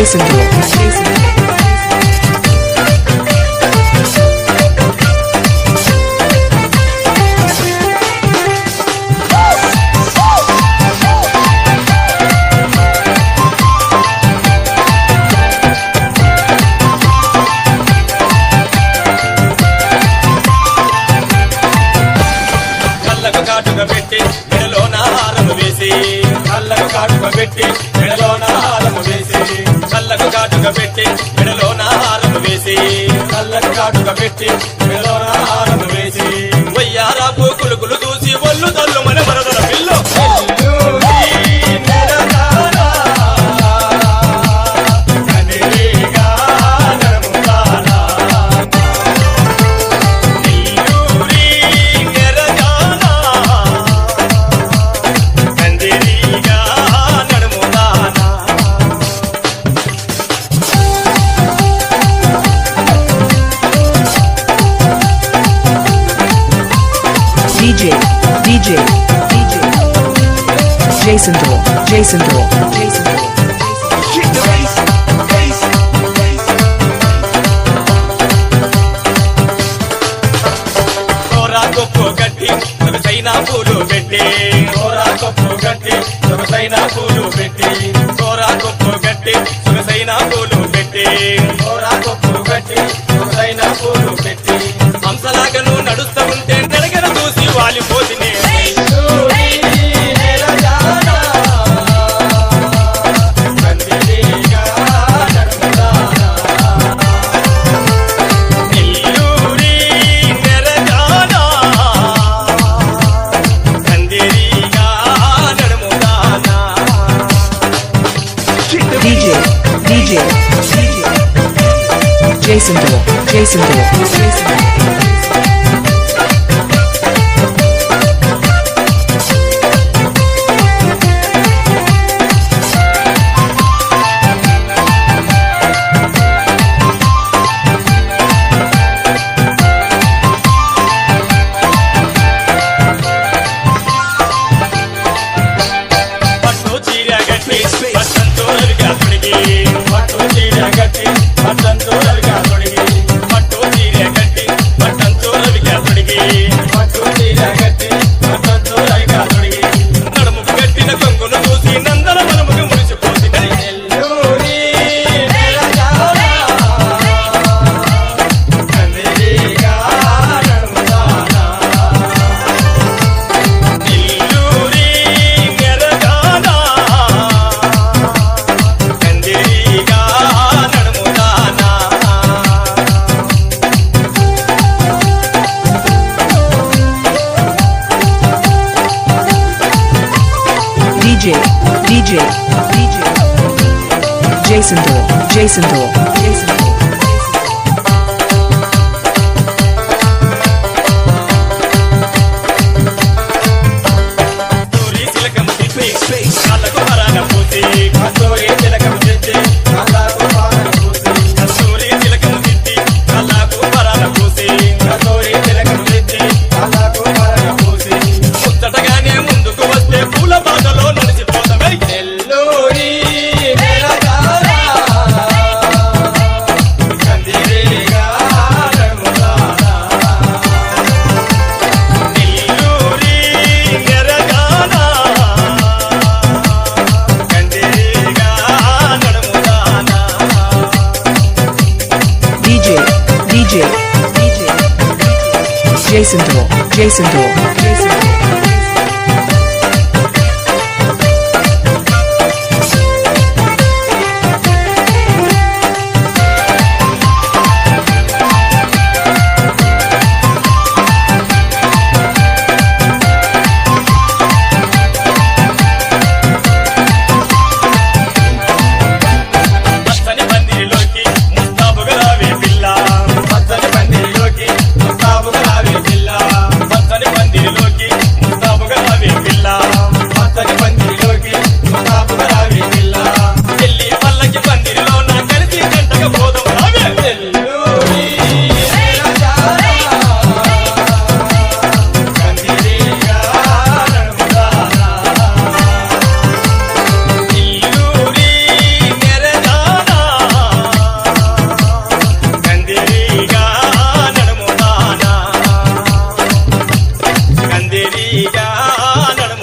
Jason Dool. పెట్టి మెడలోన హారము వేసి కళ్ళకు కాటుక పెట్టి మెడలోన హారము వేసి కళ్ళకు కాటుక పెట్టి మెడలోన హారము వేసి కళ్ళకు కాటుక పెట్టి మెడలోన హారము వేసి వయ్యారాపు కులుకులు చూసి ఒళ్ళు తల్లు మన మరదల పిల్లు DJ Jason Dool. Jason Dool. Jason Dool. కొప్పు గట్టి సొగసైన పూలు పెట్టి కోరా కొప్పు గట్టి సొగసైన పూలు పెట్టి కోరా కొప్పు గట్టి సొగసైన పూలు పెట్టి కోరా కొప్పు గట్టి సొగసైన పూలు పెట్టి హంసలాగను నడుస్తూ ఉంటే నడగన చూసి వాలిపోతినే Jason Dool. Jason Dool. Jason Dool. DJ Jason Dool. Jason Dool. Jason Dool. Jason Dool. Jason Dool. Jason Dool.